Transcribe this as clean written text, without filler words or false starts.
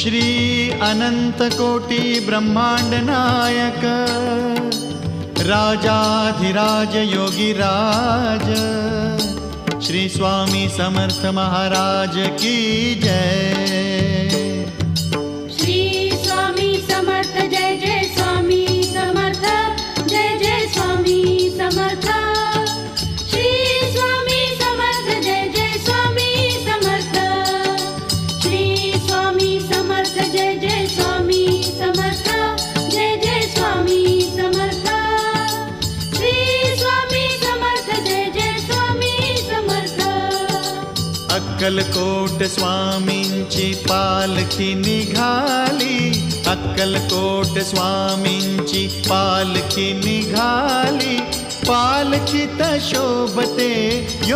श्री अनंत कोटी ब्रह्मांड नायक राजाधिराज योगीराज श्री स्वामी समर्थ महाराज की जय। श्री स्वामी समर्थ जय जय स्वामी समर्थ जय जय स्वामी समर्थ। श्री स्वामी समर्थ जय जय स्वामी समर्थ। श्री स्वामी समर्थ जय जय स्वामी समर्थ जय जय स्वामी समर्थ। श्री स्वामी समर्थ जय जय स्वामी समर्थ। अक्कलकोट स्वामींची पालखी निघाली, अक्कलकोट स्वामींची पालखी निघाली, पालखीत शोभते